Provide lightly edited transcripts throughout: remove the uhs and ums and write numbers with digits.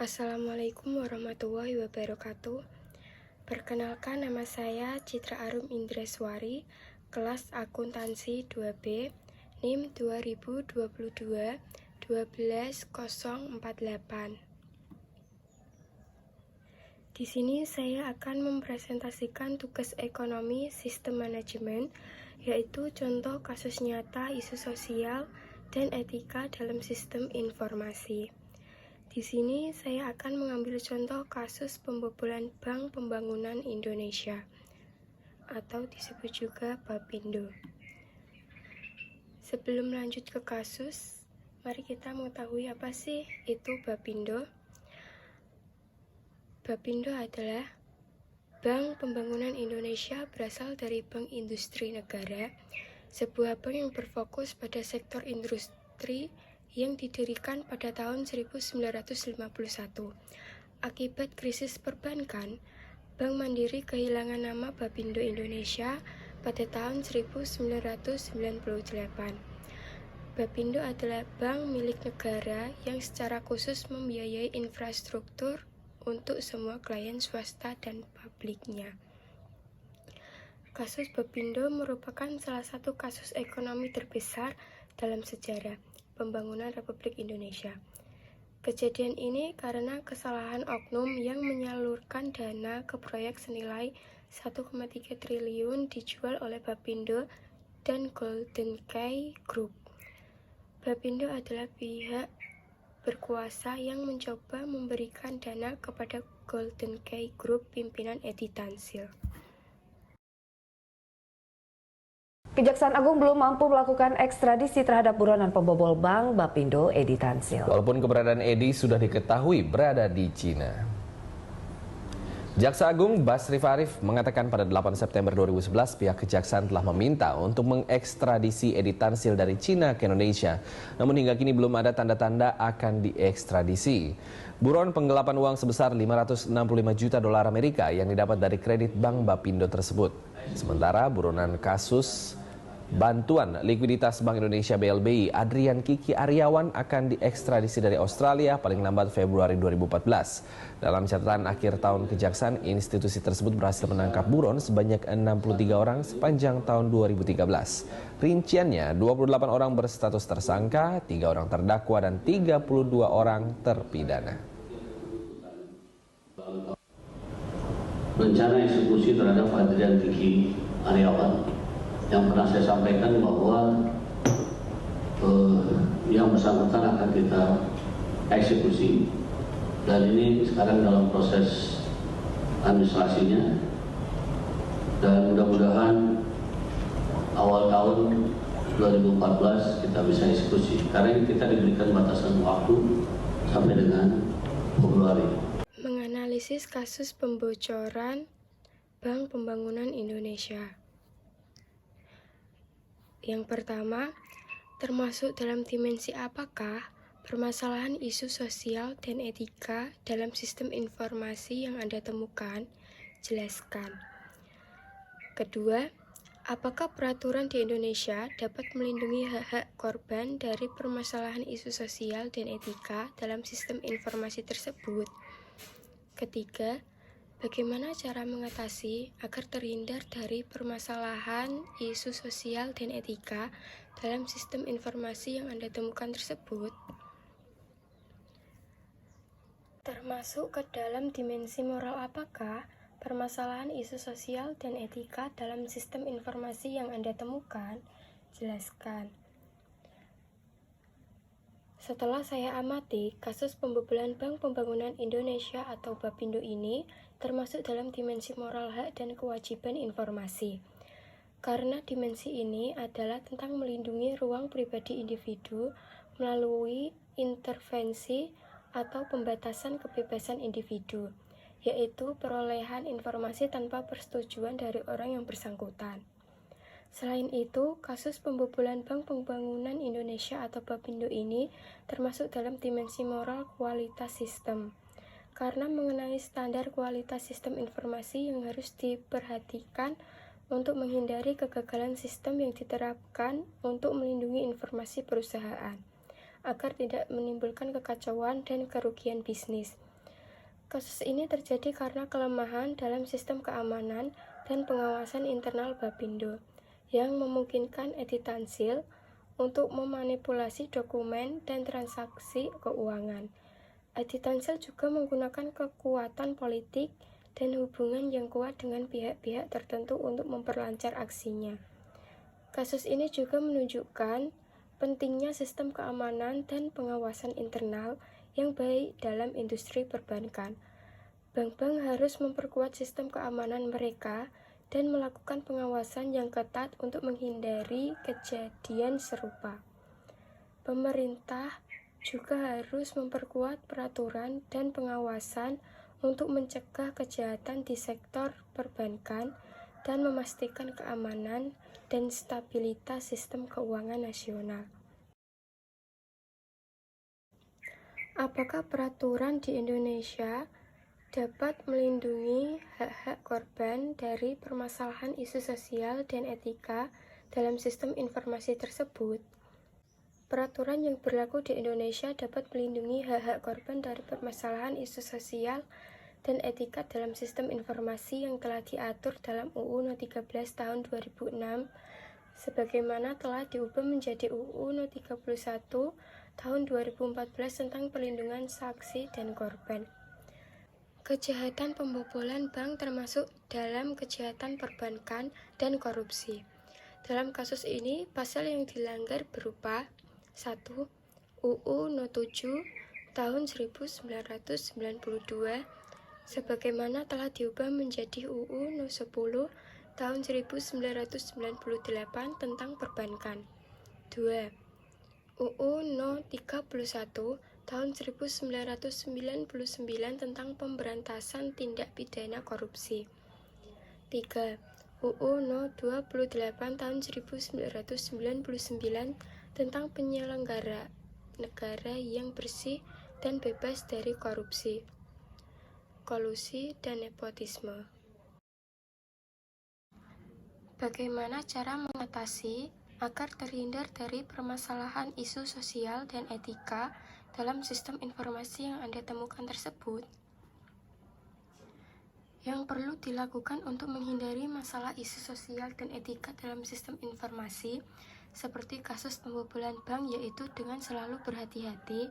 Assalamualaikum warahmatullahi wabarakatuh. Perkenalkan, nama saya Citra Arum Indreswari, kelas akuntansi 2B, NIM 2022 12048. Di sini saya akan mempresentasikan tugas ekonomi sistem manajemen, yaitu contoh kasus nyata isu sosial dan etika dalam sistem informasi. Di sini saya akan mengambil contoh kasus pembobolan Bank Pembangunan Indonesia atau disebut juga Bapindo. Sebelum lanjut ke kasus, mari kita mengetahui apa sih itu Bapindo. Bapindo adalah Bank Pembangunan Indonesia, berasal dari Bank Industri Negara, sebuah bank yang berfokus pada sektor industri yang didirikan pada tahun 1951. Akibat krisis perbankan, Bank Mandiri kehilangan nama Bapindo Indonesia pada tahun 1998. Bapindo adalah bank milik negara yang secara khusus membiayai infrastruktur untuk semua klien swasta dan publiknya. Kasus Bapindo merupakan salah satu kasus ekonomi terbesar dalam sejarah pembangunan Republik Indonesia. Kejadian ini karena kesalahan oknum yang menyalurkan dana ke proyek senilai 1,3 triliun dijual oleh Bapindo dan Golden Key Group. Bapindo adalah pihak berkuasa yang mencoba memberikan dana kepada Golden Key Group pimpinan Edi Tansil. Kejaksaan Agung belum mampu melakukan ekstradisi terhadap buronan pembobol bank Bapindo Edi Tansil. Walaupun keberadaan Edi sudah diketahui berada di Cina. Jaksa Agung Basri Farif mengatakan pada 8 September 2011 pihak kejaksaan telah meminta untuk mengekstradisi Edi Tansil dari Cina ke Indonesia. Namun hingga kini belum ada tanda-tanda akan diekstradisi. Buron penggelapan uang sebesar 565 juta dolar Amerika yang didapat dari kredit Bank Bapindo tersebut. Sementara buronan kasus bantuan likuiditas Bank Indonesia BLBI Adrian Kiki Aryawan akan diekstradisi dari Australia paling lambat Februari 2014. Dalam catatan akhir tahun kejaksaan, institusi tersebut berhasil menangkap buron sebanyak 63 orang sepanjang tahun 2013. Rinciannya, 28 orang berstatus tersangka, 3 orang terdakwa, dan 32 orang terpidana. Rencana eksekusi terhadap Adrian Kiki Aryawan yang pernah saya sampaikan bahwa yang bersangkutan akan kita eksekusi, dan ini sekarang dalam proses administrasinya, dan mudah-mudahan awal tahun 2014 kita bisa eksekusi, karena ini kita diberikan batasan waktu sampai dengan Februari. Menganalisis kasus pembocoran Bank Pembangunan Indonesia. Yang pertama, termasuk dalam dimensi apakah permasalahan isu sosial dan etika dalam sistem informasi yang Anda temukan? Jelaskan. Kedua, apakah peraturan di Indonesia dapat melindungi hak-hak korban dari permasalahan isu sosial dan etika dalam sistem informasi tersebut? Ketiga, bagaimana cara mengatasi agar terhindar dari permasalahan isu sosial dan etika dalam sistem informasi yang Anda temukan tersebut? Termasuk ke dalam dimensi moral apakah permasalahan isu sosial dan etika dalam sistem informasi yang Anda temukan? Jelaskan. Setelah saya amati, kasus pembobolan Bank Pembangunan Indonesia atau Bapindo ini termasuk dalam dimensi moral hak dan kewajiban informasi. Karena dimensi ini adalah tentang melindungi ruang pribadi individu melalui intervensi atau pembatasan kebebasan individu, yaitu perolehan informasi tanpa persetujuan dari orang yang bersangkutan. Selain itu, kasus pembobolan Bank Pembangunan Indonesia atau Bapindo ini termasuk dalam dimensi moral kualitas sistem, karena mengenai standar kualitas sistem informasi yang harus diperhatikan untuk menghindari kegagalan sistem yang diterapkan untuk melindungi informasi perusahaan, agar tidak menimbulkan kekacauan dan kerugian bisnis. Kasus ini terjadi karena kelemahan dalam sistem keamanan dan pengawasan internal Bappindo yang memungkinkan editansil untuk memanipulasi dokumen dan transaksi keuangan. Editansil juga menggunakan kekuatan politik dan hubungan yang kuat dengan pihak-pihak tertentu untuk memperlancar aksinya. Kasus ini juga menunjukkan pentingnya sistem keamanan dan pengawasan internal yang baik dalam industri perbankan. Bank-bank harus memperkuat sistem keamanan mereka dan melakukan pengawasan yang ketat untuk menghindari kejadian serupa. Pemerintah juga harus memperkuat peraturan dan pengawasan untuk mencegah kejahatan di sektor perbankan dan memastikan keamanan dan stabilitas sistem keuangan nasional. Apakah peraturan di Indonesia dapat melindungi hak-hak korban dari permasalahan isu sosial dan etika dalam sistem informasi tersebut? Peraturan yang berlaku di Indonesia dapat melindungi hak-hak korban dari permasalahan isu sosial dan etika dalam sistem informasi yang telah diatur dalam UU No 13 tahun 2006, sebagaimana telah diubah menjadi UU No 31 tahun 2014 tentang perlindungan saksi dan korban. Kejahatan pembobolan bank termasuk dalam kejahatan perbankan dan korupsi. Dalam kasus ini, pasal yang dilanggar berupa 1. UU No 7 tahun 1992 sebagaimana telah diubah menjadi UU No 10 tahun 1998 tentang perbankan. 2. UU No 31 tahun 1999 tentang pemberantasan tindak pidana korupsi. 3. UU No 28 tahun 1999 tentang penyelenggara negara yang bersih dan bebas dari korupsi, kolusi, dan nepotisme. Bagaimana cara mengatasi agar terhindar dari permasalahan isu sosial dan etika dalam sistem informasi yang Anda temukan tersebut? Yang perlu dilakukan untuk menghindari masalah isu sosial dan etika dalam sistem informasi seperti kasus pembobolan bank yaitu dengan selalu berhati-hati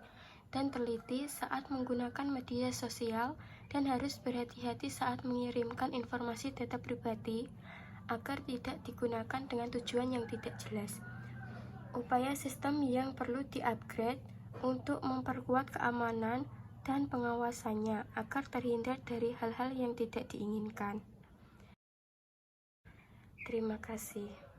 dan teliti saat menggunakan media sosial dan harus berhati-hati saat mengirimkan informasi data pribadi agar tidak digunakan dengan tujuan yang tidak jelas. Upaya sistem yang perlu di-upgrade untuk memperkuat keamanan dan pengawasannya agar terhindar dari hal-hal yang tidak diinginkan. Terima kasih.